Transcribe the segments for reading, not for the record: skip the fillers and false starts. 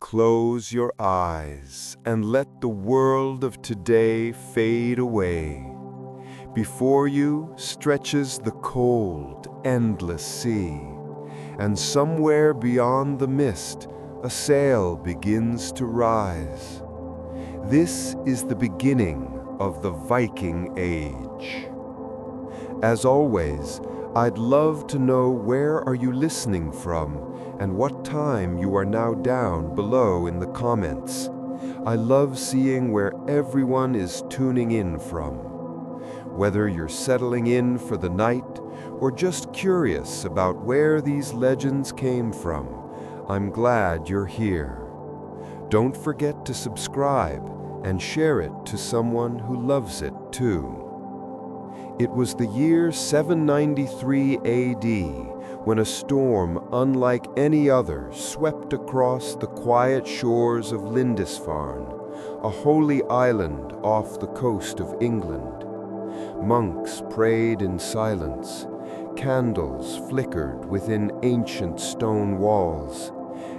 Close your eyes and let the world of today fade away. Before you stretches the cold, endless sea, and somewhere beyond the mist, a sail begins to rise. This is the beginning of the Viking Age. As always, I'd love to know where are you listening from and what time you are now down below in the comments. I love seeing where everyone is tuning in from. Whether you're settling in for the night or just curious about where these legends came from, I'm glad you're here. Don't forget to subscribe and share it to someone who loves it too. It was the year 793 AD when a storm unlike any other swept across the quiet shores of Lindisfarne, a holy island off the coast of England. Monks prayed in silence, candles flickered within ancient stone walls,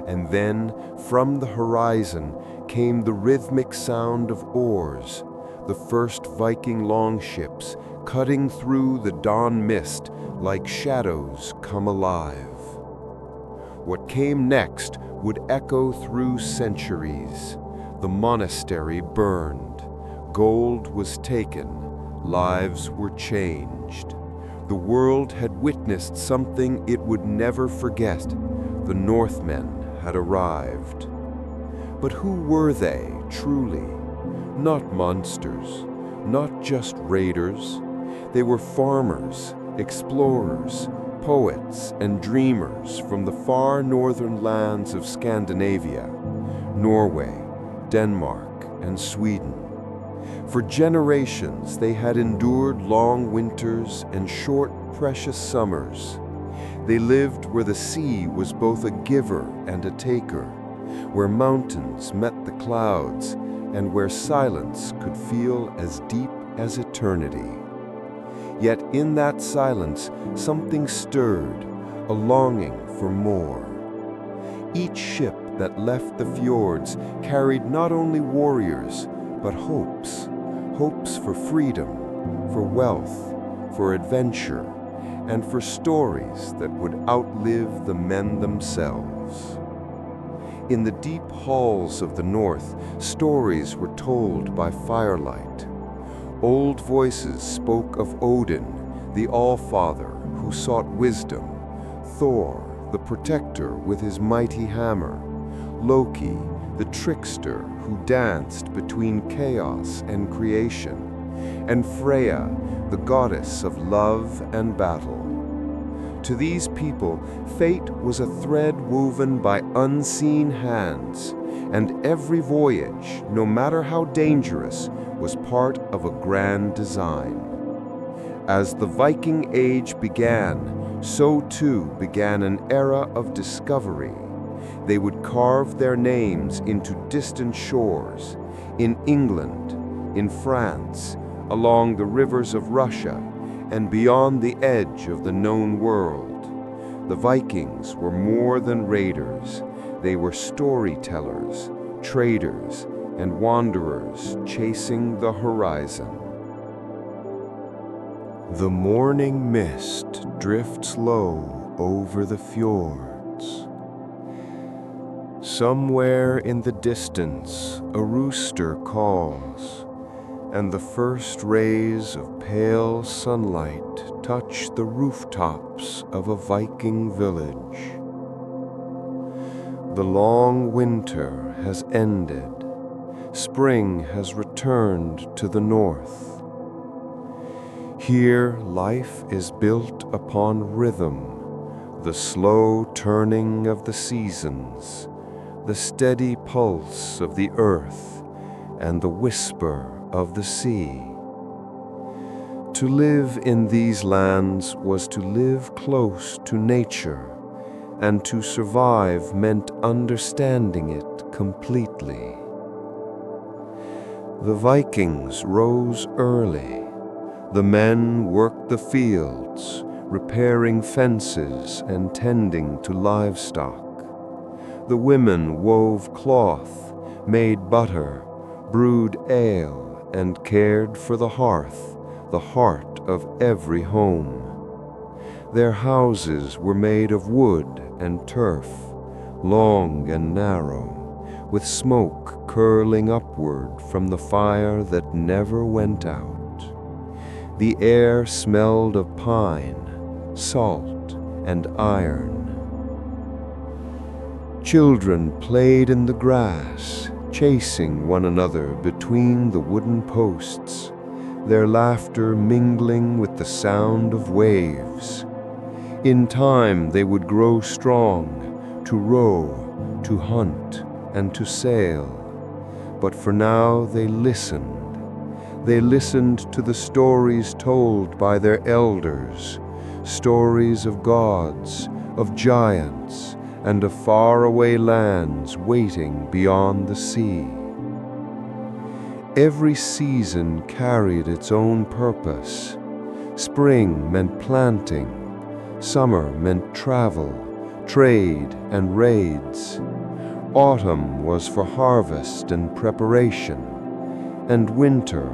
and then from the horizon came the rhythmic sound of oars, the first Viking longships cutting through the dawn mist like shadows come alive. What came next would echo through centuries. The monastery burned, gold was taken, lives were changed. The world had witnessed something it would never forget. The Northmen had arrived. But who were they, truly? Not monsters, not just raiders. They were farmers, explorers, poets, and dreamers from the far northern lands of Scandinavia, Norway, Denmark, and Sweden. For generations, they had endured long winters and short, precious summers. They lived where the sea was both a giver and a taker, where mountains met the clouds, and where silence could feel as deep as eternity. Yet in that silence, something stirred, a longing for more. Each ship that left the fjords carried not only warriors, but hopes. Hopes for freedom, for wealth, for adventure, and for stories that would outlive the men themselves. In the deep halls of the north, stories were told by firelight. Old voices spoke of Odin, the All-Father who sought wisdom, Thor, the protector with his mighty hammer, Loki, the trickster who danced between chaos and creation, and Freya, the goddess of love and battle. To these people, fate was a thread woven by unseen hands, and every voyage, no matter how dangerous, was part of a grand design. As the Viking Age began, so too began an era of discovery. They would carve their names into distant shores, in England, in France, along the rivers of Russia, and beyond the edge of the known world. The Vikings were more than raiders. They were storytellers, traders, and wanderers chasing the horizon. The morning mist drifts low over the fjords. Somewhere in the distance, a rooster calls, and the first rays of pale sunlight touch the rooftops of a Viking village. The long winter has ended. Spring has returned to the north. Here, life is built upon rhythm, the slow turning of the seasons, the steady pulse of the earth, and the whisper of the sea. To live in these lands was to live close to nature, and to survive meant understanding it completely. The Vikings rose early. The men worked the fields, repairing fences and tending to livestock. The women wove cloth, made butter, brewed ale, and cared for the hearth, the heart of every home. Their houses were made of wood and turf, long and narrow, with smoke curling upward from the fire that never went out. The air smelled of pine, salt, and iron. Children played in the grass, chasing one another between the wooden posts, their laughter mingling with the sound of waves. In time they would grow strong, to row, to hunt, and to sail. But for now they listened. They listened to the stories told by their elders, stories of gods, of giants, and of faraway lands waiting beyond the sea. Every season carried its own purpose. Spring meant planting, summer meant travel, trade, and raids. Autumn was for harvest and preparation, and winter,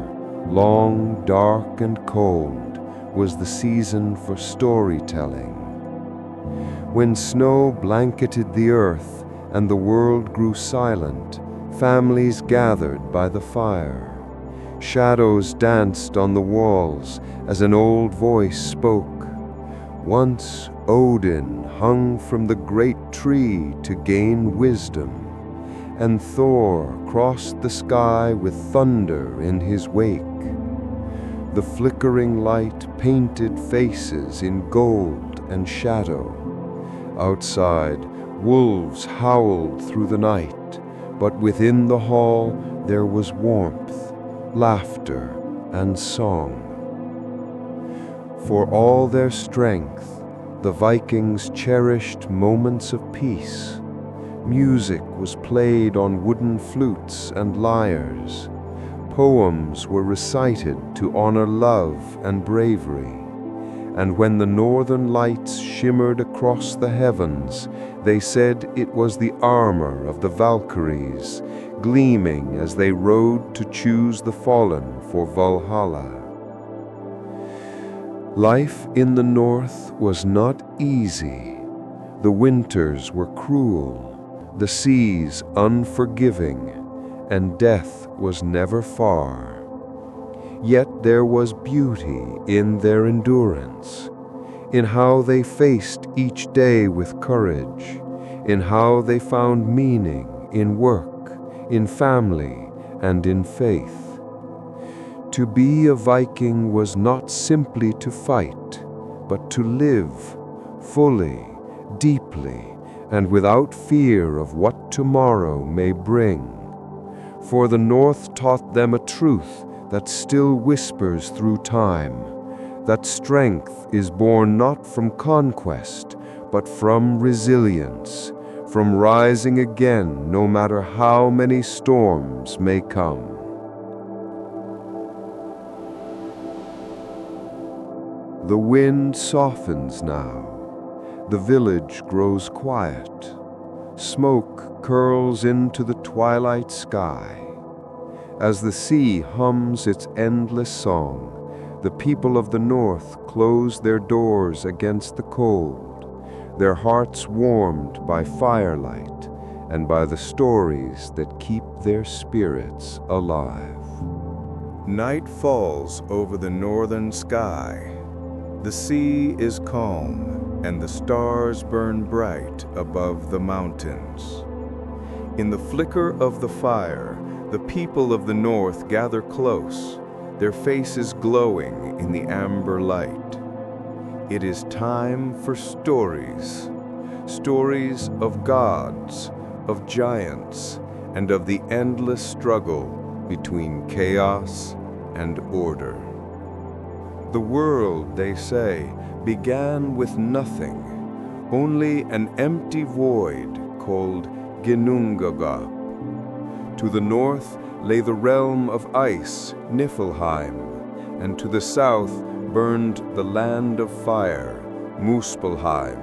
long, dark, and cold, was the season for storytelling. When snow blanketed the earth and the world grew silent, families gathered by the fire. Shadows danced on the walls as an old voice spoke. Once Odin hung from the great tree to gain wisdom, and Thor crossed the sky with thunder in his wake. The flickering light painted faces in gold and shadow. Outside, wolves howled through the night, but within the hall there was warmth, laughter, and song. For all their strength, the Vikings cherished moments of peace. Music was played on wooden flutes and lyres. Poems were recited to honor love and bravery. And when the northern lights shimmered across the heavens, they said it was the armor of the Valkyries, gleaming as they rode to choose the fallen for Valhalla. Life in the north was not easy. The winters were cruel, the seas unforgiving, and death was never far. Yet there was beauty in their endurance, in how they faced each day with courage, in how they found meaning in work, in family, and in faith. To be a Viking was not simply to fight, but to live fully, deeply, and without fear of what tomorrow may bring. For the North taught them a truth that still whispers through time, that strength is born not from conquest, but from resilience, from rising again no matter how many storms may come. The wind softens now. The village grows quiet. Smoke curls into the twilight sky. As the sea hums its endless song, the people of the north close their doors against the cold, their hearts warmed by firelight and by the stories that keep their spirits alive. Night falls over the northern sky. The sea is calm, and the stars burn bright above the mountains. In the flicker of the fire, the people of the north gather close, their faces glowing in the amber light. It is time for stories. Stories of gods, of giants, and of the endless struggle between chaos and order. The world, they say, began with nothing, only an empty void called Ginnungagap. To the north lay the realm of ice, Niflheim, and to the south burned the land of fire, Muspelheim.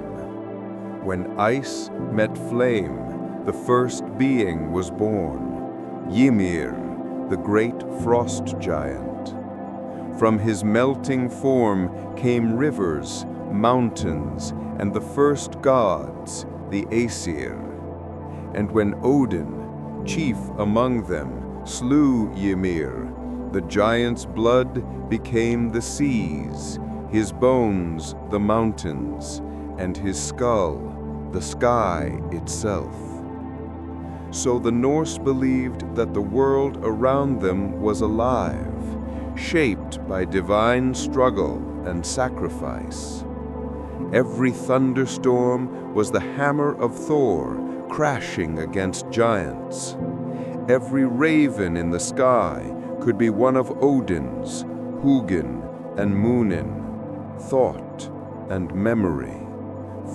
When ice met flame, The first being was born, Ymir, the great frost giant. From his melting form came rivers, mountains, and the first gods, the Aesir. And when Odin, chief among them, slew Ymir, the giant's blood became the seas, his bones the mountains, and his skull the sky itself. So the Norse believed that the world around them was alive, shaped by divine struggle and sacrifice. Every thunderstorm was the hammer of Thor crashing against giants. Every raven in the sky could be one of Odin's, Hugin and Munin, thought and memory,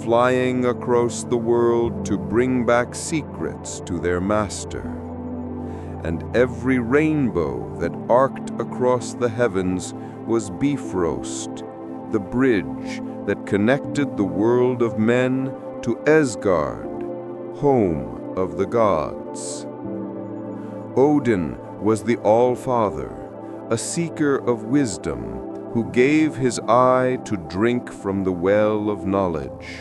flying across the world to bring back secrets to their master. And every rainbow that arced across the heavens was Bifrost, the bridge that connected the world of men to Asgard, home of the gods. Odin was the All-Father, a seeker of wisdom, who gave his eye to drink from the well of knowledge.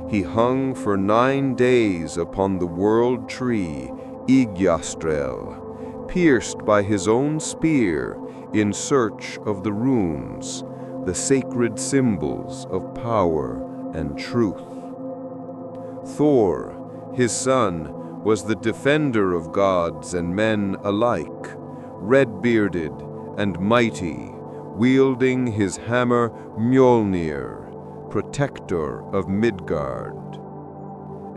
He hung for 9 days upon the world tree, Yggdrasil, pierced by his own spear in search of the runes, the sacred symbols of power and truth. Thor, his son, was the defender of gods and men alike, red-bearded and mighty, wielding his hammer Mjolnir, protector of Midgard.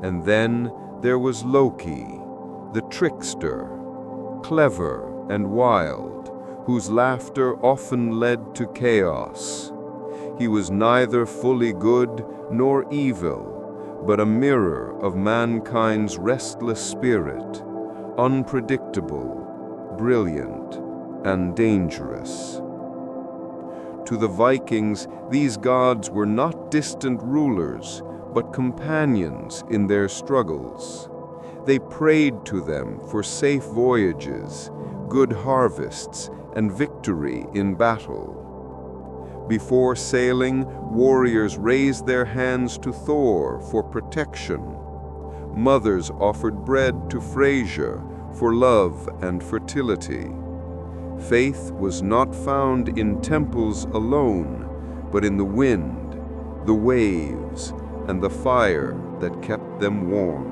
And then there was Loki, the trickster, clever and wild, whose laughter often led to chaos. He was neither fully good nor evil, but a mirror of mankind's restless spirit, unpredictable, brilliant, and dangerous. To the Vikings, these gods were not distant rulers, but companions in their struggles. They prayed to them for safe voyages, good harvests, and victory in battle. Before sailing, warriors raised their hands to Thor for protection. Mothers offered bread to Freyja for love and fertility. Faith was not found in temples alone, but in the wind, the waves, and the fire that kept them warm.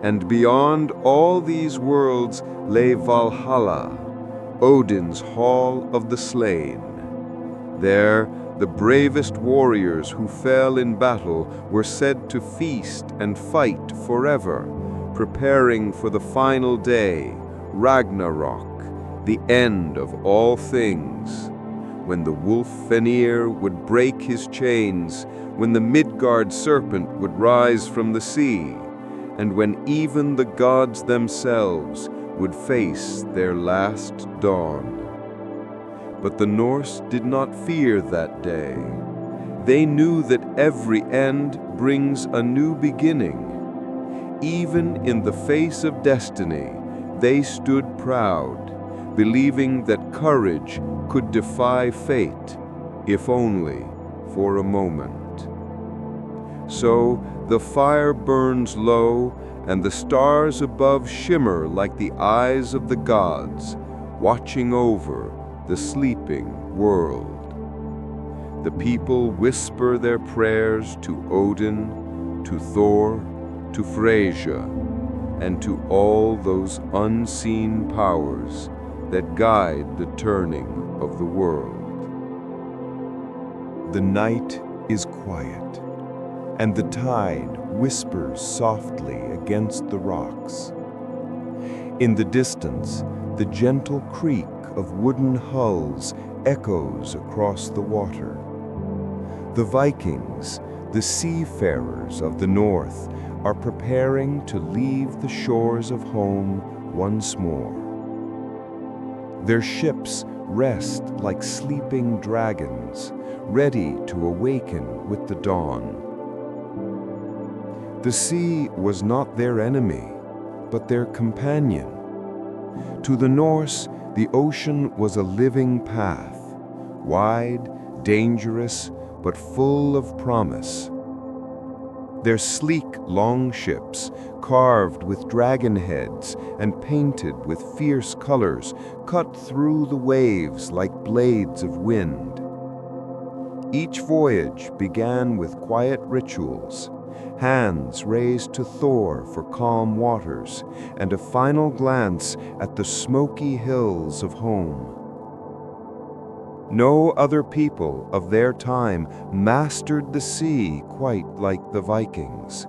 And beyond all these worlds lay Valhalla, Odin's Hall of the Slain. There, the bravest warriors who fell in battle were said to feast and fight forever, preparing for the final day, Ragnarok, the end of all things, when the wolf Fenrir would break his chains, when the Midgard serpent would rise from the sea, and when even the gods themselves would face their last dawn. But the Norse did not fear that day. They knew that every end brings a new beginning. Even in the face of destiny, they stood proud, believing that courage could defy fate, if only for a moment. So the fire burns low, and the stars above shimmer like the eyes of the gods, watching over the sleeping world. The people whisper their prayers to Odin, to Thor, to Freyja, and to all those unseen powers that guide the turning of the world. The night is quiet, and the tide whispers softly against the rocks. In the distance, the gentle creak of wooden hulls echoes across the water. The Vikings, the seafarers of the north, are preparing to leave the shores of home once more. Their ships rest like sleeping dragons, ready to awaken with the dawn. The sea was not their enemy, but their companion. To the Norse, the ocean was a living path, wide, dangerous, but full of promise. Their sleek longships, carved with dragon heads and painted with fierce colors, cut through the waves like blades of wind. Each voyage began with quiet rituals, hands raised to Thor for calm waters, and a final glance at the smoky hills of home. No other people of their time mastered the sea quite like the Vikings.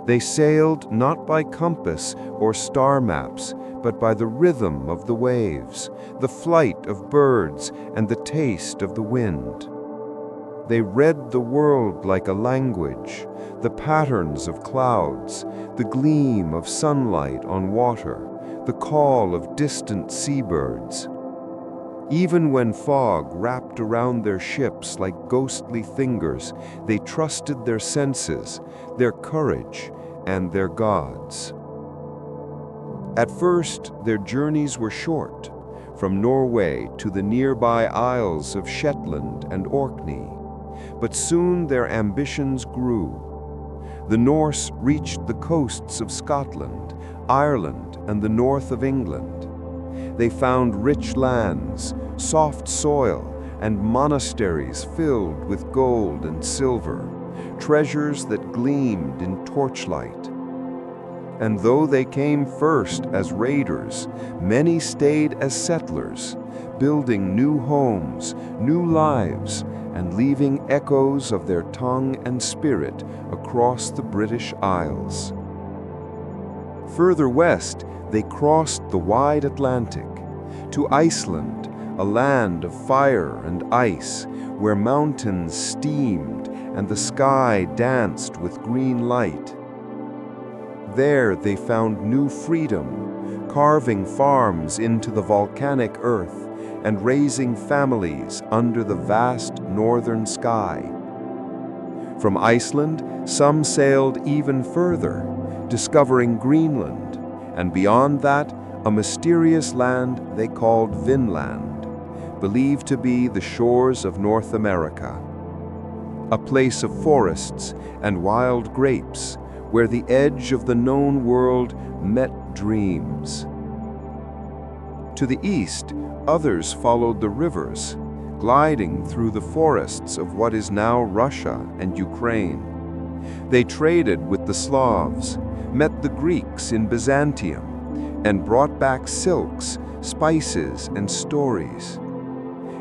They sailed not by compass or star maps, but by the rhythm of the waves, the flight of birds, and the taste of the wind. They read the world like a language, the patterns of clouds, the gleam of sunlight on water, the call of distant seabirds. Even when fog wrapped around their ships like ghostly fingers, they trusted their senses, their courage, and their gods. At first, their journeys were short, from Norway to the nearby isles of Shetland and Orkney. But soon their ambitions grew. The Norse reached the coasts of Scotland, Ireland, and the north of England. They found rich lands, soft soil, and monasteries filled with gold and silver, treasures that gleamed in torchlight. And though they came first as raiders, many stayed as settlers, building new homes, new lives, and leaving echoes of their tongue and spirit across the British Isles. Further west, they crossed the wide Atlantic to Iceland, a land of fire and ice, where mountains steamed and the sky danced with green light. There they found new freedom, carving farms into the volcanic earth and raising families under the vast northern sky. From Iceland, some sailed even further, discovering Greenland, and beyond that, a mysterious land they called Vinland, believed to be the shores of North America. A place of forests and wild grapes, where the edge of the known world met dreams. To the east, others followed the rivers, gliding through the forests of what is now Russia and Ukraine. They traded with the Slavs, met the Greeks in Byzantium, and brought back silks, spices, and stories.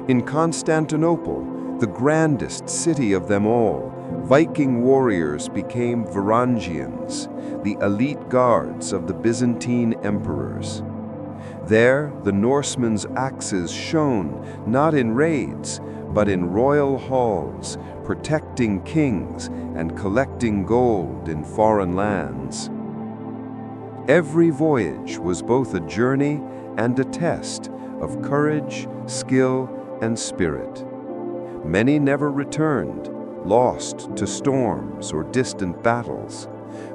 In Constantinople, the grandest city of them all, Viking warriors became Varangians, the elite guards of the Byzantine emperors. There, the Norsemen's axes shone not in raids, but in royal halls, protecting kings and collecting gold in foreign lands. Every voyage was both a journey and a test of courage, skill, and spirit. Many never returned, lost to storms or distant battles.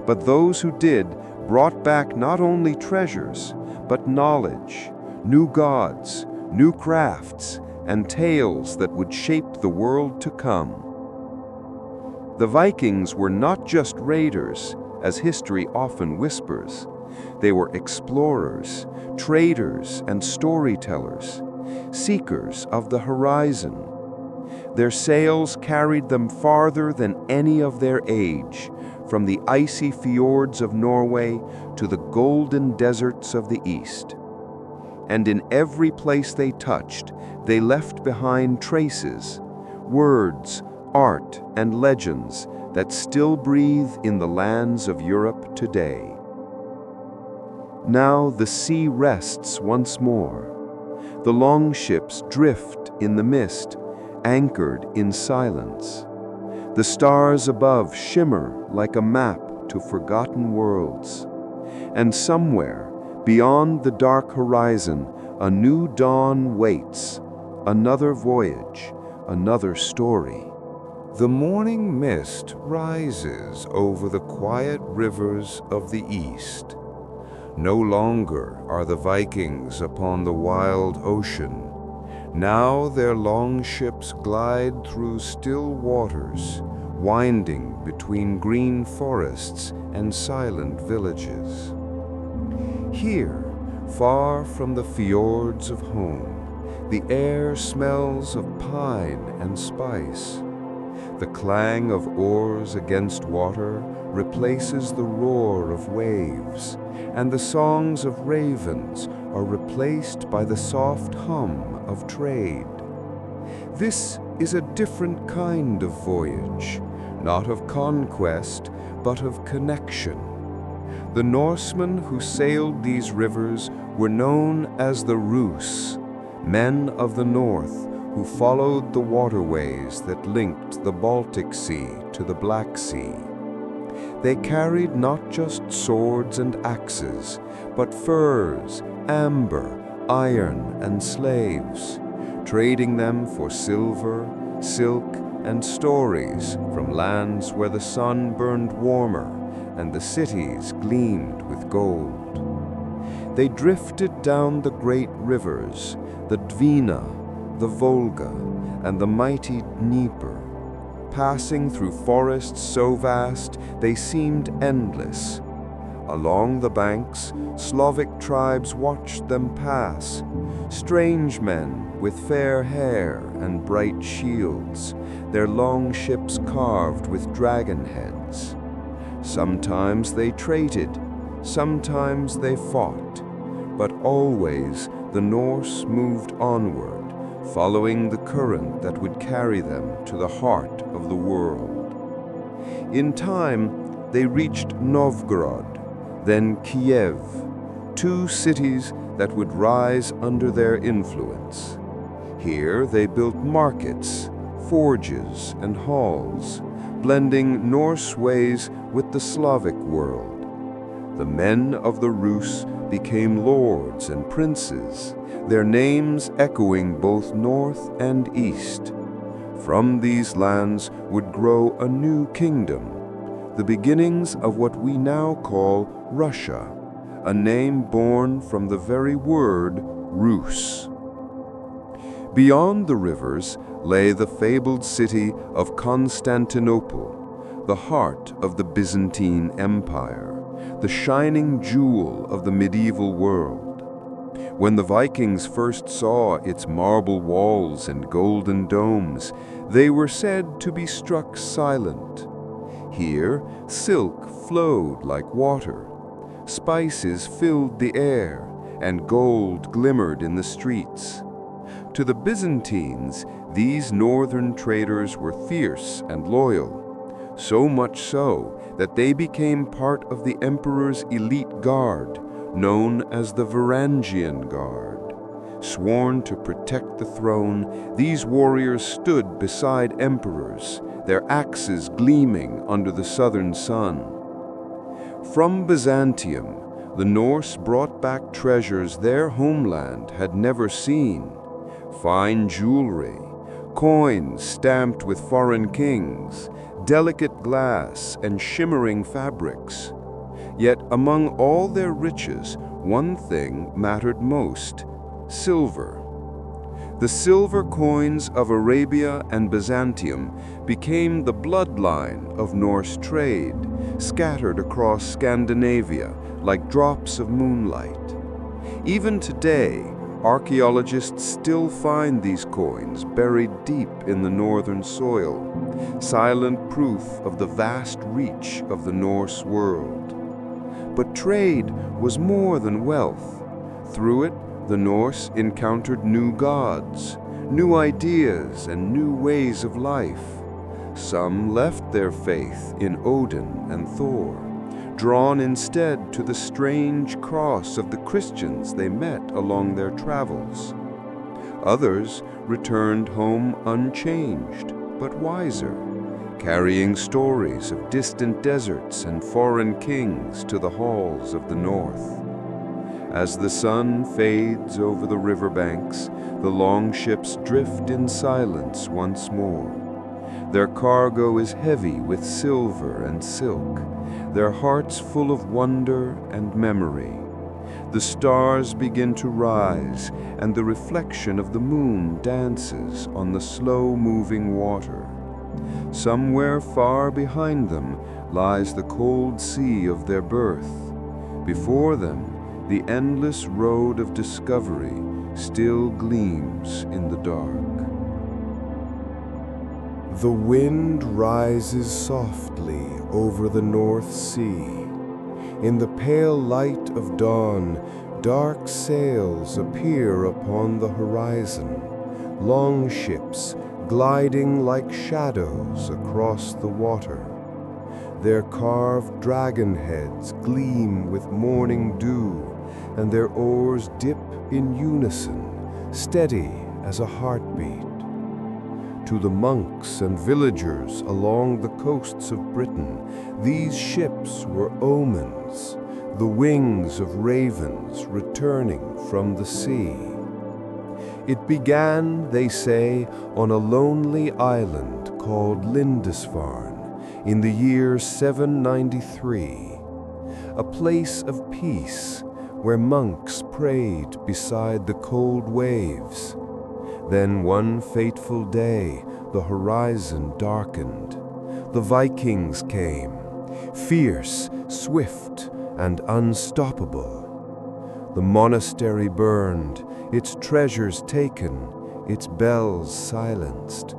But those who did brought back not only treasures, but knowledge, new gods, new crafts, and tales that would shape the world to come. The Vikings were not just raiders, as history often whispers. They were explorers, traders, and storytellers, seekers of the horizon. Their sails carried them farther than any of their age, from the icy fjords of Norway to the golden deserts of the east. And in every place they touched, they left behind traces, words, art, and legends that still breathe in the lands of Europe today. Now the sea rests once more. The longships drift in the mist, anchored in silence. The stars above shimmer like a map to forgotten worlds. And somewhere, beyond the dark horizon, a new dawn waits, another voyage, another story. The morning mist rises over the quiet rivers of the east. No longer are the Vikings upon the wild ocean. Now their long ships glide through still waters, winding between green forests and silent villages. Here, far from the fjords of home, the air smells of pine and spice. The clang of oars against water replaces the roar of waves, and the songs of ravens are replaced by the soft hum of trade. This is a different kind of voyage, not of conquest, but of connection. The Norsemen who sailed these rivers were known as the Rus, men of the north who followed the waterways that linked the Baltic Sea to the Black Sea. They carried not just swords and axes, but furs, amber, iron, and slaves, trading them for silver, silk, and stories from lands where the sun burned warmer and the cities gleamed with gold. They drifted down the great rivers, the Dwina, the Volga, and the mighty Dnieper, passing through forests so vast they seemed endless. Along the banks, Slavic tribes watched them pass, strange men with fair hair and bright shields, their long ships carved with dragon heads. Sometimes they traded, sometimes they fought, but always the Norse moved onward, following the current that would carry them to the heart of the world. In time, they reached Novgorod, then Kiev, two cities that would rise under their influence. Here they built markets, forges, and halls, blending Norse ways with the Slavic world. The men of the Rus became lords and princes, their names echoing both north and east. From these lands would grow a new kingdom, the beginnings of what we now call Russia, a name born from the very word Rus. Beyond the rivers lay the fabled city of Constantinople, the heart of the Byzantine Empire, the shining jewel of the medieval world. When the Vikings first saw its marble walls and golden domes, they were said to be struck silent. Here, silk flowed like water, spices filled the air, and gold glimmered in the streets. To the Byzantines, these northern traders were fierce and loyal, so much so that they became part of the emperor's elite guard, known as the Varangian Guard. Sworn to protect the throne, these warriors stood beside emperors, their axes gleaming under the southern sun. From Byzantium, the Norse brought back treasures their homeland had never seen: fine jewelry, coins stamped with foreign kings, delicate glass, and shimmering fabrics. Yet among all their riches, one thing mattered most: silver. The silver coins of Arabia and Byzantium became the bloodline of Norse trade, scattered across Scandinavia like drops of moonlight. Even today, archaeologists still find these coins buried deep in the northern soil, silent proof of the vast reach of the Norse world. But trade was more than wealth. Through it, the Norse encountered new gods, new ideas, and new ways of life. Some left their faith in Odin and Thor, drawn instead to the strange cross of the Christians they met along their travels. Others returned home unchanged, but wiser, carrying stories of distant deserts and foreign kings to the halls of the north. As the sun fades over the riverbanks, the long ships drift in silence once more. Their cargo is heavy with silver and silk, their hearts full of wonder and memory. The stars begin to rise, and the reflection of the moon dances on the slow-moving water. Somewhere far behind them lies the cold sea of their birth. Before them, the endless road of discovery still gleams in the dark. The wind rises softly over the North Sea. In the pale light of dawn, dark sails appear upon the horizon, long ships gliding like shadows across the water. Their carved dragon heads gleam with morning dew, and their oars dip in unison, steady as a heartbeat. To the monks and villagers along the coasts of Britain, these ships were omens, the wings of ravens returning from the sea. It began, they say, on a lonely island called Lindisfarne in the year 793, a place of peace where monks prayed beside the cold waves. Then one fateful day, the horizon darkened. The Vikings came, fierce, swift, and unstoppable. The monastery burned, its treasures taken, its bells silenced.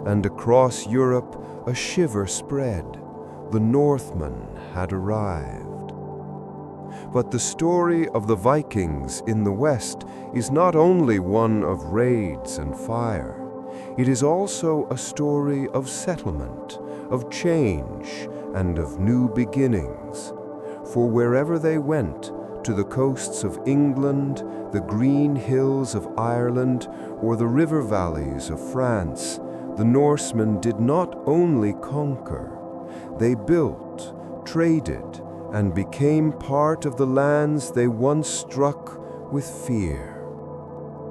And across Europe a shiver spread. The Northmen had arrived. But the story of the Vikings in the West is not only one of raids and fire. It is also a story of settlement, of change, and of new beginnings. For wherever they went, to the coasts of England, the green hills of Ireland, or the river valleys of France, the Norsemen did not only conquer. They built, traded, and became part of the lands they once struck with fear.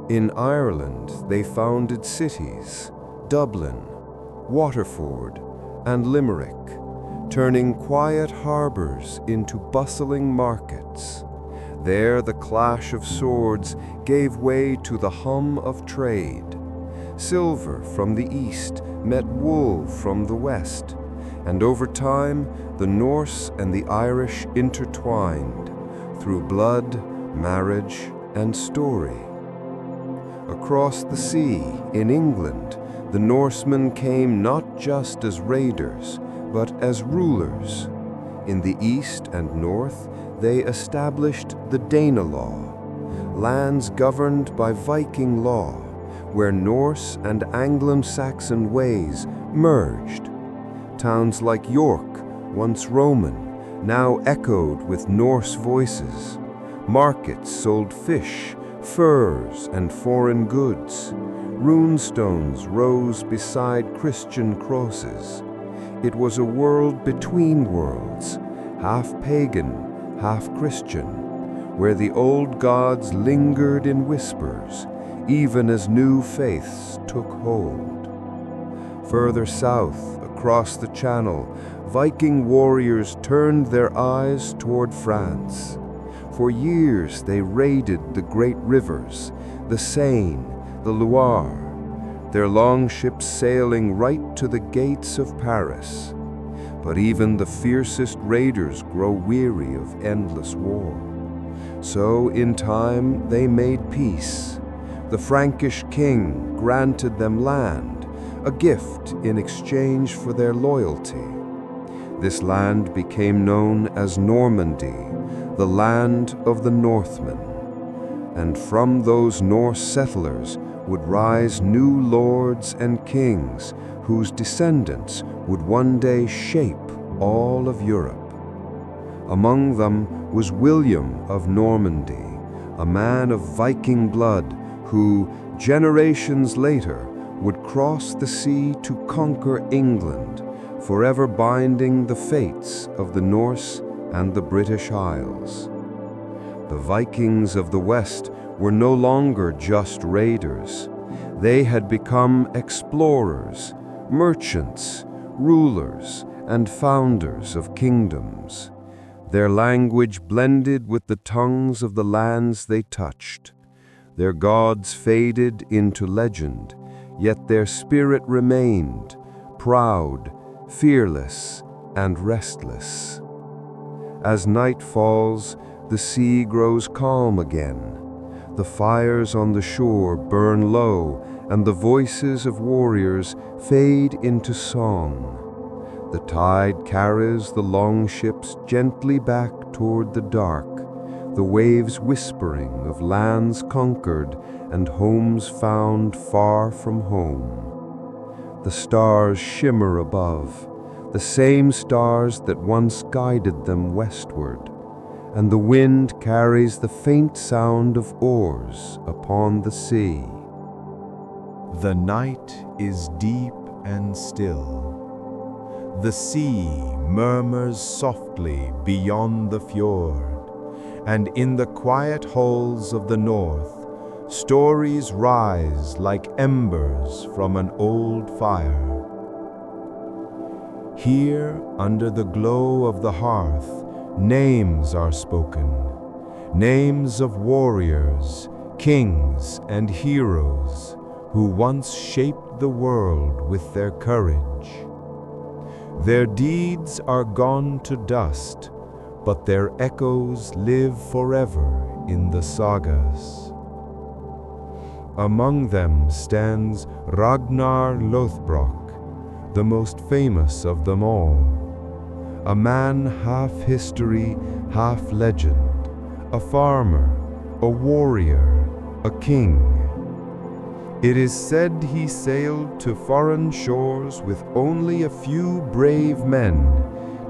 In Ireland, they founded cities, Dublin, Waterford, and Limerick, turning quiet harbors into bustling markets. There the clash of swords gave way to the hum of trade. Silver from the east met wool from the west, and over time the Norse and the Irish intertwined through blood, marriage, and story. Across the sea, in England, the Norsemen came not just as raiders, but as rulers. In the east and north, they established the Danelaw, lands governed by Viking law, where Norse and Anglo-Saxon ways merged. Towns like York, once Roman, now echoed with Norse voices. Markets sold fish, furs, and foreign goods. Runestones rose beside Christian crosses. It was a world between worlds, half pagan, half Christian, where the old gods lingered in whispers, even as new faiths took hold. Further south, across the Channel, Viking warriors turned their eyes toward France. For years they raided the great rivers, the Seine, the Loire, their longships sailing right to the gates of Paris. But even the fiercest raiders grow weary of endless war. So in time they made peace. The Frankish king granted them land, a gift in exchange for their loyalty. This land became known as Normandy, the land of the Northmen. And from those Norse settlers would rise new lords and kings whose descendants would one day shape all of Europe. Among them was William of Normandy, a man of Viking blood who, generations later, would cross the sea to conquer England, forever binding the fates of the Norse and the British Isles. The Vikings of the West were no longer just raiders. They had become explorers, merchants, rulers, and founders of kingdoms. Their language blended with the tongues of the lands they touched. Their gods faded into legend, yet their spirit remained, proud, fearless, and restless. As night falls, the sea grows calm again. The fires on the shore burn low, and the voices of warriors fade into song. The tide carries the long ships gently back toward the dark, the waves whispering of lands conquered and homes found far from home. The stars shimmer above, the same stars that once guided them westward, and the wind carries the faint sound of oars upon the sea. The night is deep and still. The sea murmurs softly beyond the fjord, and in the quiet halls of the north, stories rise like embers from an old fire. Here, under the glow of the hearth, names are spoken, names of warriors, kings, and heroes who once shaped the world with their courage. Their deeds are gone to dust, but their echoes live forever in the sagas. Among them stands Ragnar Lothbrok, the most famous of them all. A man half history, half legend, a farmer, a warrior, a king. It is said he sailed to foreign shores with only a few brave men,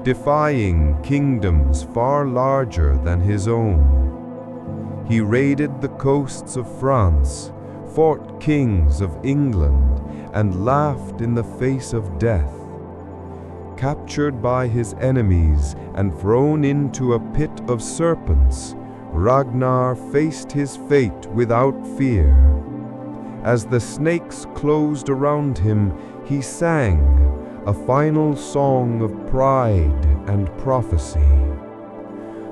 defying kingdoms far larger than his own. He raided the coasts of France, fought kings of England, and laughed in the face of death. Captured by his enemies and thrown into a pit of serpents, Ragnar faced his fate without fear. As the snakes closed around him, he sang a final song of pride and prophecy.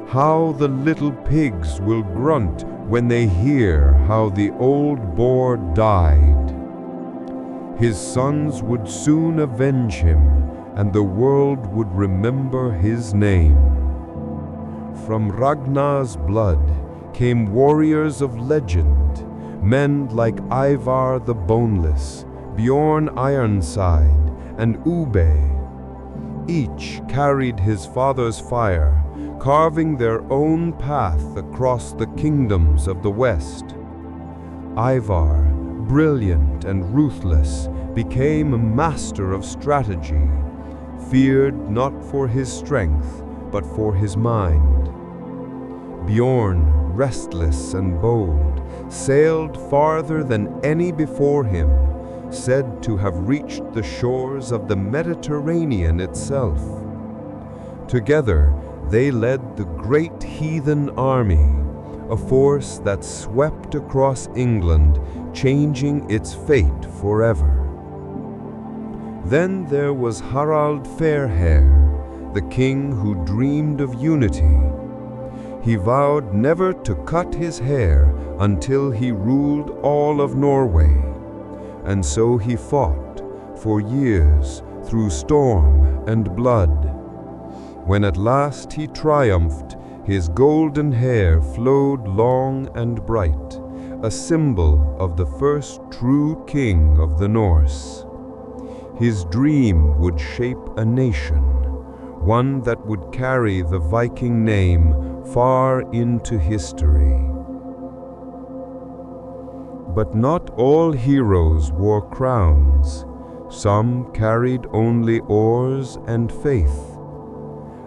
How the little pigs will grunt when they hear how the old boar died. His sons would soon avenge him, and the world would remember his name. From Ragnar's blood came warriors of legend, men like Ivar the Boneless, Bjorn Ironside, and Ube. Each carried his father's fire, carving their own path across the kingdoms of the West. Ivar, brilliant and ruthless, became a master of strategy, feared not for his strength, but for his mind. Bjorn, restless and bold, sailed farther than any before him, said to have reached the shores of the Mediterranean itself. Together, they led the great heathen army, a force that swept across England, changing its fate forever. Then there was Harald Fairhair, the king who dreamed of unity. He vowed never to cut his hair until he ruled all of Norway, and so he fought for years through storm and blood. When at last he triumphed, his golden hair flowed long and bright, a symbol of the first true king of the Norse. His dream would shape a nation, one that would carry the Viking name far into history. But not all heroes wore crowns. Some carried only oars and faith.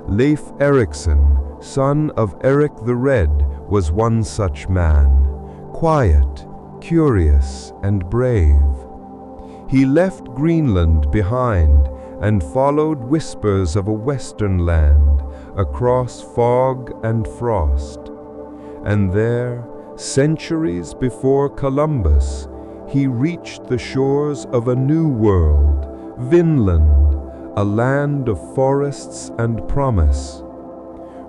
Leif Erikson, son of Eric the Red, was one such man, quiet, curious, and brave. He left Greenland behind and followed whispers of a western land, across fog and frost. And there, centuries before Columbus, he reached the shores of a new world, Vinland, a land of forests and promise.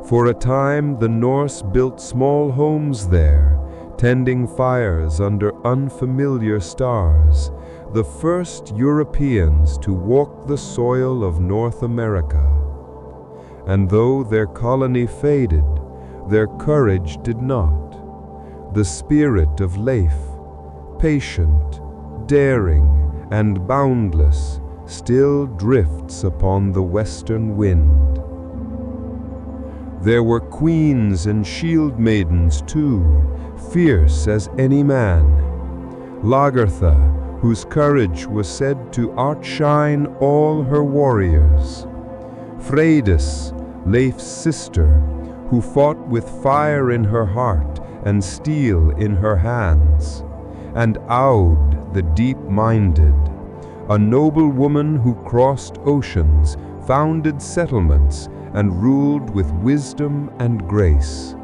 For a time, the Norse built small homes there, tending fires under unfamiliar stars, the first Europeans to walk the soil of North America. And though their colony faded, their courage did not. The spirit of Leif, patient, daring, and boundless, still drifts upon the western wind. There were queens and shield maidens too, fierce as any man. Lagertha, whose courage was said to outshine all her warriors. Freydis, Leif's sister, who fought with fire in her heart and steel in her hands. And Aud, the deep-minded, a noble woman who crossed oceans, founded settlements, and ruled with wisdom and grace.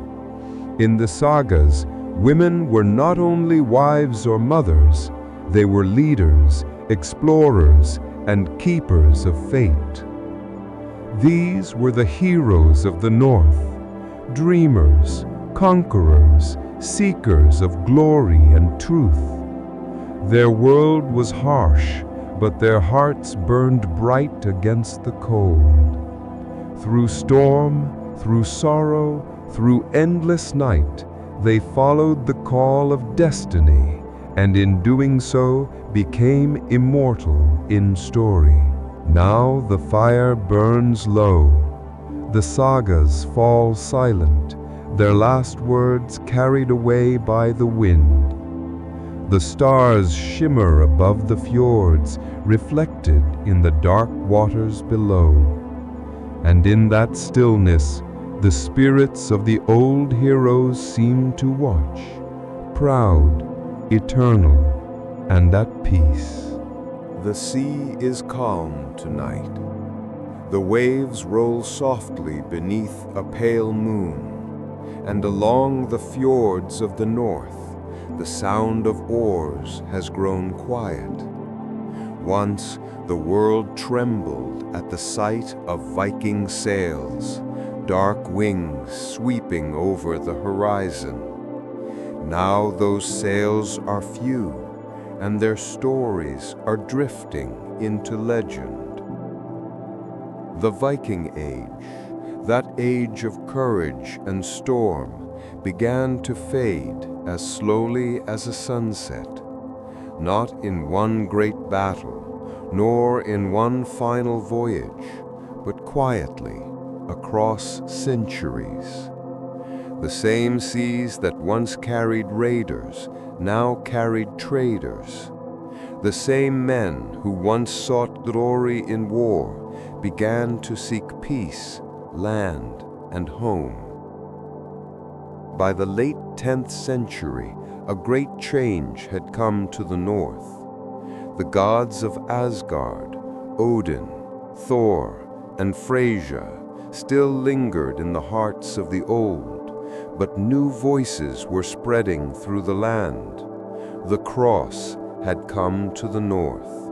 In the sagas, women were not only wives or mothers, they were leaders, explorers, and keepers of fate. These were the heroes of the North, dreamers, conquerors, seekers of glory and truth. Their world was harsh, but their hearts burned bright against the cold. Through storm, through sorrow, through endless night, they followed the call of destiny, and in doing so became immortal in story. Now the fire burns low. The sagas fall silent, their last words carried away by the wind. The stars shimmer above the fjords, reflected in the dark waters below. And in that stillness, the spirits of the old heroes seem to watch, proud, eternal, and at peace. The sea is calm tonight. The waves roll softly beneath a pale moon, and along the fjords of the north, the sound of oars has grown quiet. Once, the world trembled at the sight of Viking sails, dark wings sweeping over the horizon. Now those sails are few, and their stories are drifting into legend. The Viking Age, that age of courage and storm, began to fade as slowly as a sunset, not in one great battle, nor in one final voyage, but quietly across centuries. The same seas that once carried raiders now carried traders. The same men who once sought glory in war began to seek peace, land, and home. By the late 10th century, a great change had come to the north. The gods of Asgard, Odin, Thor, and Freyja still lingered in the hearts of the old, but new voices were spreading through the land. The cross had come to the north.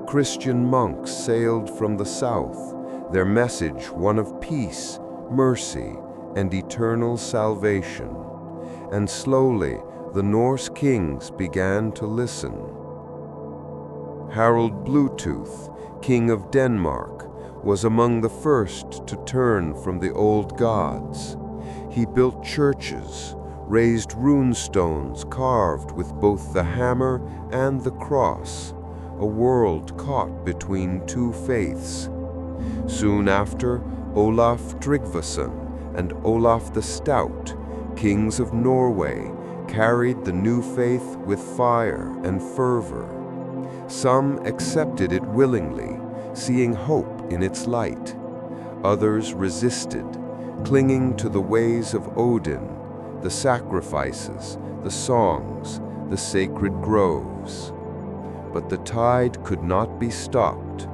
Christian monks sailed from the south, their message one of peace, mercy, and eternal salvation. And slowly, the Norse kings began to listen. Harald Bluetooth, king of Denmark, was among the first to turn from the old gods. He built churches, raised rune stones carved with both the hammer and the cross, a world caught between two faiths. Soon after, Olaf Tryggvason and Olaf the Stout, kings of Norway, carried the new faith with fire and fervor. Some accepted it willingly, seeing hope in its light. Others resisted, clinging to the ways of Odin, the sacrifices, the songs, the sacred groves. But the tide could not be stopped.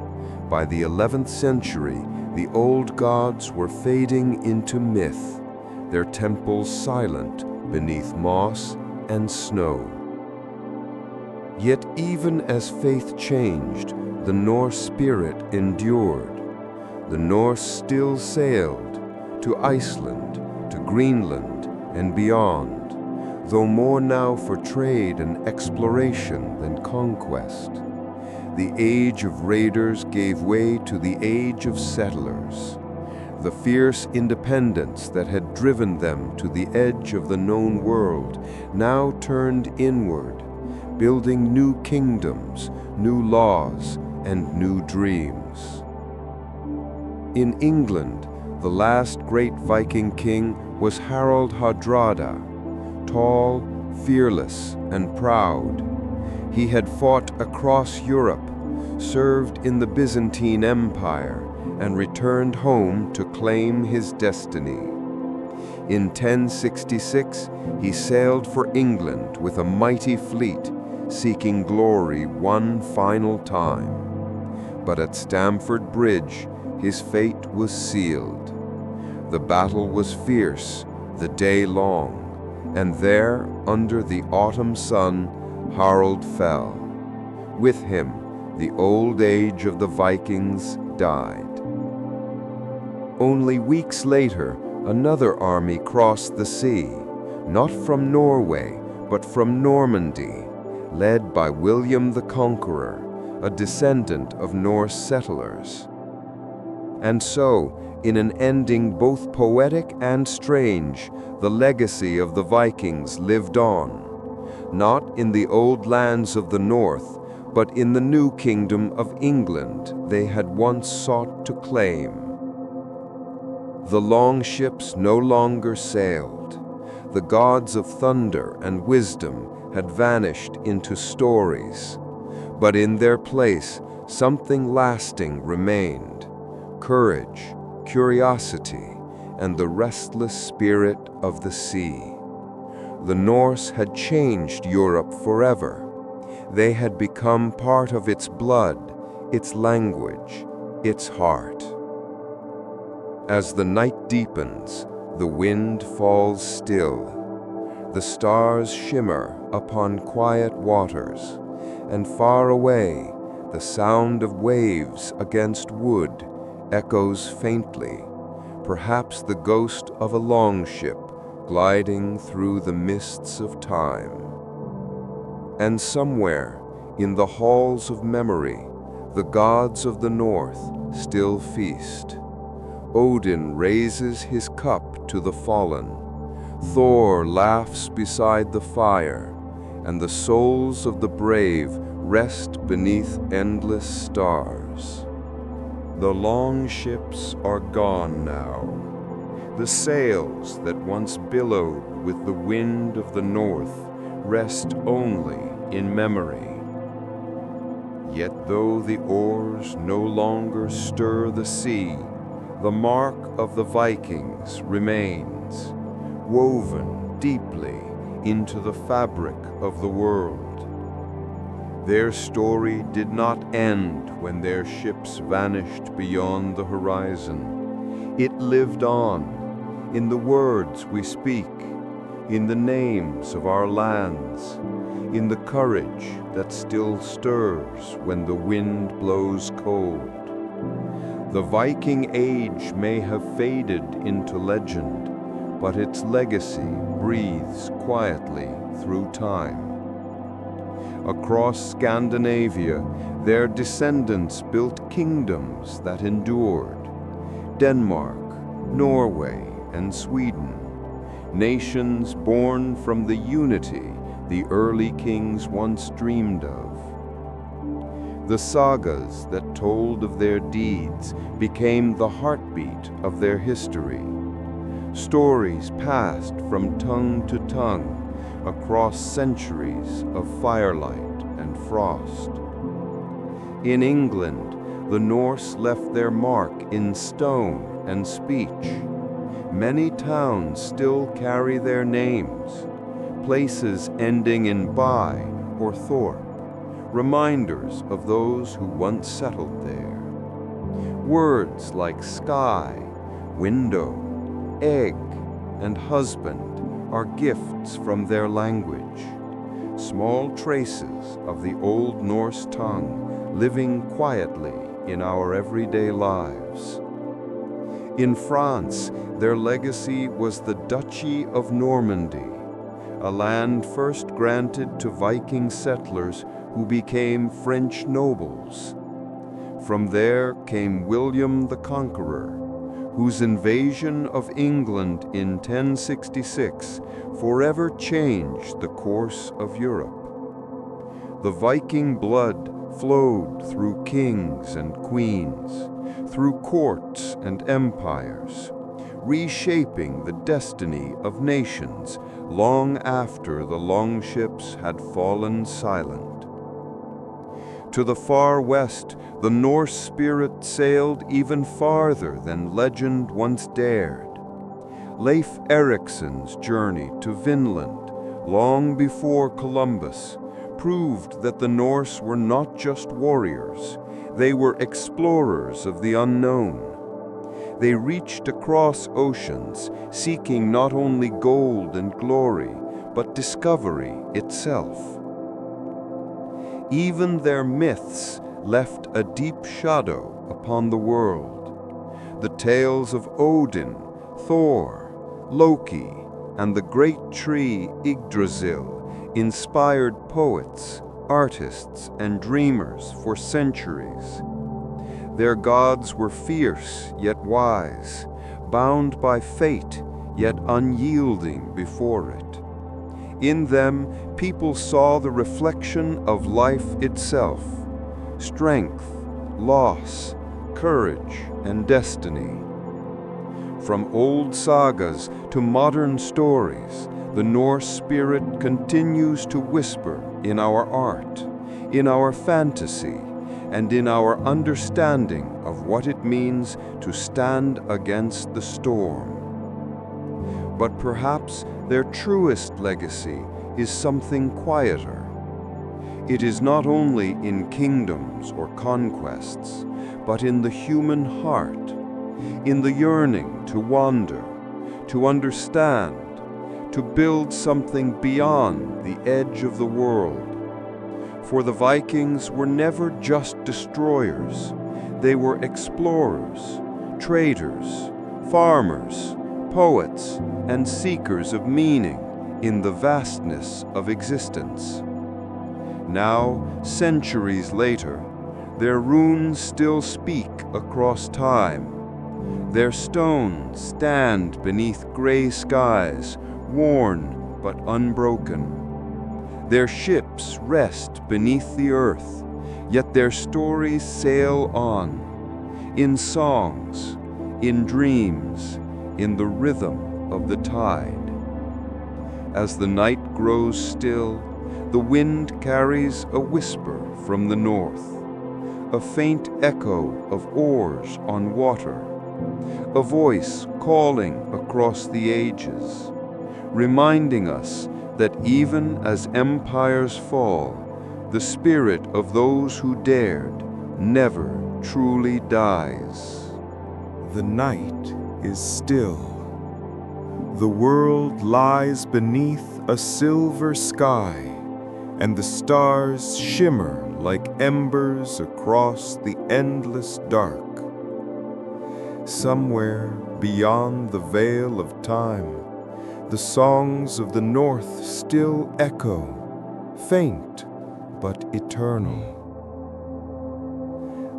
By the 11th century, the old gods were fading into myth, their temples silent beneath moss and snow. Yet even as faith changed, the Norse spirit endured. The Norse still sailed to Iceland, to Greenland, and beyond, though more now for trade and exploration than conquest. The age of raiders gave way to the age of settlers. The fierce independence that had driven them to the edge of the known world now turned inward, building new kingdoms, new laws, and new dreams. In England, the last great Viking king was Harald Hardrada, tall, fearless, and proud. He had fought across Europe, served in the Byzantine Empire, and returned home to claim his destiny. In 1066, he sailed for England with a mighty fleet, seeking glory one final time. But at Stamford Bridge, his fate was sealed. The battle was fierce, the day long, and there, under the autumn sun, Harald fell. With him, the old age of the Vikings died. Only weeks later, another army crossed the sea, not from Norway, but from Normandy, led by William the Conqueror, a descendant of Norse settlers. And so, in an ending both poetic and strange, the legacy of the Vikings lived on, not in the old lands of the north, but in the new kingdom of England they had once sought to claim. The long ships no longer sailed. The gods of thunder and wisdom had vanished into stories, but in their place something lasting remained: courage, curiosity, and the restless spirit of the sea. The Norse had changed Europe forever. They had become part of its blood, its language, its heart. As the night deepens, the wind falls still. The stars shimmer upon quiet waters, and far away, the sound of waves against wood echoes faintly, perhaps the ghost of a longship gliding through the mists of time. And somewhere, in the halls of memory, the gods of the north still feast. Odin raises his cup to the fallen. Thor laughs beside the fire, and the souls of the brave rest beneath endless stars. The long ships are gone now. The sails that once billowed with the wind of the north rest only in memory. Yet though the oars no longer stir the sea, the mark of the Vikings remains, woven deeply into the fabric of the world. Their story did not end when their ships vanished beyond the horizon. It lived on, in the words we speak, in the names of our lands, in the courage that still stirs when the wind blows cold. The Viking Age may have faded into legend, but its legacy breathes quietly through time. Across Scandinavia, their descendants built kingdoms that endured. Denmark, Norway, and Sweden, nations born from the unity the early kings once dreamed of. The sagas that told of their deeds became the heartbeat of their history. Stories passed from tongue to tongue across centuries of firelight and frost. In England, the Norse left their mark in stone and speech. Many towns still carry their names, places ending in by or thorpe, reminders of those who once settled there. Words like sky, window, egg, and husband are gifts from their language, small traces of the Old Norse tongue living quietly in our everyday lives. In France, their legacy was the Duchy of Normandy, a land first granted to Viking settlers who became French nobles. From there came William the Conqueror, whose invasion of England in 1066 forever changed the course of Europe. The Viking blood flowed through kings and queens, through courts and empires, reshaping the destiny of nations long after the longships had fallen silent. To the far west, the Norse spirit sailed even farther than legend once dared. Leif Erikson's journey to Vinland, long before Columbus, proved that the Norse were not just warriors, they were explorers of the unknown. They reached across oceans, seeking not only gold and glory, but discovery itself. Even their myths left a deep shadow upon the world. The tales of Odin, Thor, Loki, and the great tree Yggdrasil inspired poets, artists, and dreamers for centuries. Their gods were fierce yet wise, bound by fate yet unyielding before it. In them, people saw the reflection of life itself: strength, loss, courage, and destiny. From old sagas to modern stories, the Norse spirit continues to whisper in our art, in our fantasy, and in our understanding of what it means to stand against the storm. But perhaps their truest legacy is something quieter. It is not only in kingdoms or conquests, but in the human heart, in the yearning to wander, to understand, to build something beyond the edge of the world. For the Vikings were never just destroyers. They were explorers, traders, farmers, poets, and seekers of meaning in the vastness of existence. Now, centuries later, their runes still speak across time. Their stones stand beneath gray skies, worn but unbroken. Their ships rest beneath the earth, yet their stories sail on, in songs, in dreams, in the rhythm of the tide. As the night grows still, the wind carries a whisper from the north, a faint echo of oars on water, a voice calling across the ages, reminding us that even as empires fall, the spirit of those who dared never truly dies. The night is still. The world lies beneath a silver sky, and the stars shimmer like embers across the endless dark. Somewhere beyond the veil of time, the songs of the north still echo, faint but eternal.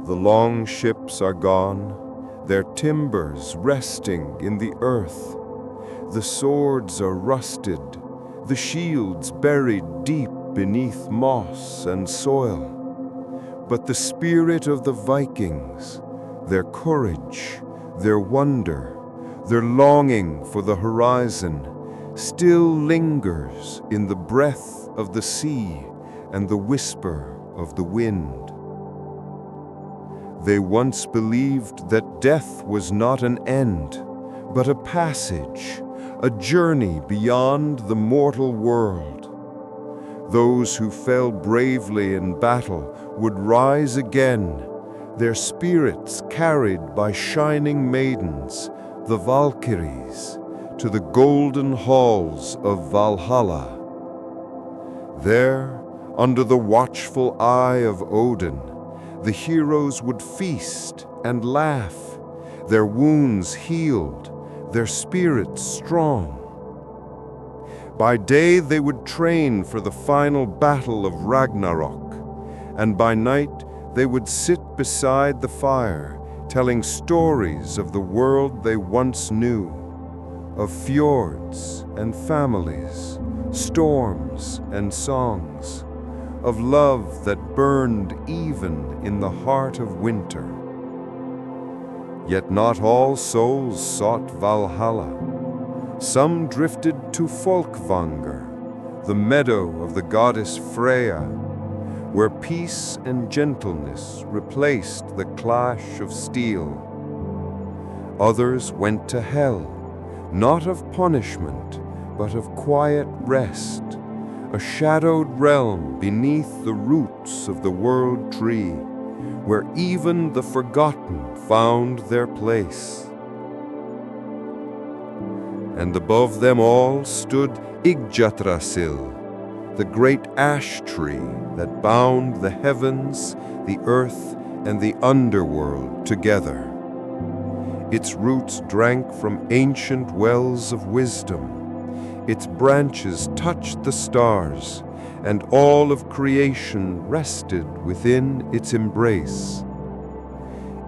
The long ships are gone, their timbers resting in the earth. The swords are rusted, the shields buried deep beneath moss and soil. But the spirit of the Vikings, their courage, their wonder, their longing for the horizon, still lingers in the breath of the sea and the whisper of the wind. They once believed that death was not an end, but a passage, a journey beyond the mortal world. Those who fell bravely in battle would rise again, their spirits carried by shining maidens, the Valkyries, to the golden halls of Valhalla. There, under the watchful eye of Odin, the heroes would feast and laugh, their wounds healed, their spirits strong. By day they would train for the final battle of Ragnarok, and by night they would sit beside the fire, telling stories of the world they once knew, of fjords and families, storms and songs, of love that burned even in the heart of winter. Yet not all souls sought Valhalla. Some drifted to Folkvanger, the meadow of the goddess Freya, where peace and gentleness replaced the clash of steel. Others went to hell, not of punishment, but of quiet rest, a shadowed realm beneath the roots of the world tree, where even the forgotten found their place. And above them all stood Yggdrasil, the great ash tree that bound the heavens, the earth, and the underworld together. Its roots drank from ancient wells of wisdom. Its branches touched the stars, and all of creation rested within its embrace.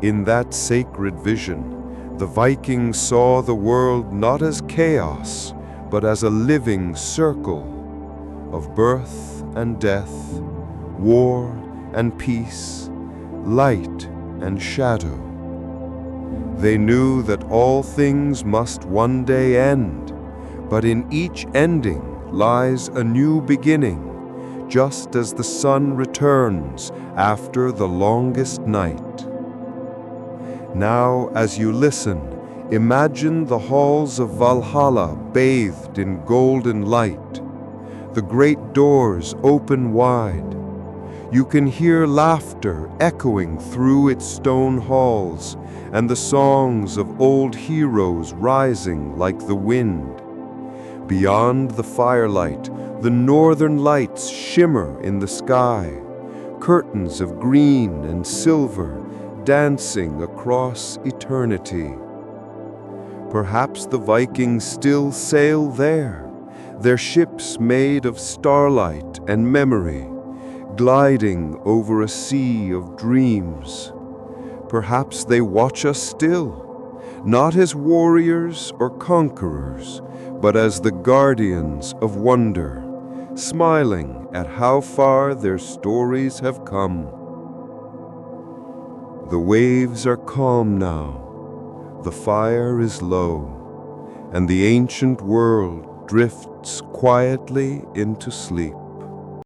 In that sacred vision, the Vikings saw the world not as chaos, but as a living circle of birth and death, war and peace, light and shadow. They knew that all things must one day end, but in each ending lies a new beginning, just as the sun returns after the longest night. Now, as you listen, imagine the halls of Valhalla bathed in golden light. The great doors open wide. You can hear laughter echoing through its stone halls, and the songs of old heroes rising like the wind. Beyond the firelight, the northern lights shimmer in the sky, curtains of green and silver dancing across eternity. Perhaps the Vikings still sail there, their ships made of starlight and memory, gliding over a sea of dreams. Perhaps they watch us still, not as warriors or conquerors, but as the guardians of wonder, smiling at how far their stories have come. The waves are calm now, the fire is low, and the ancient world drifts quietly into sleep.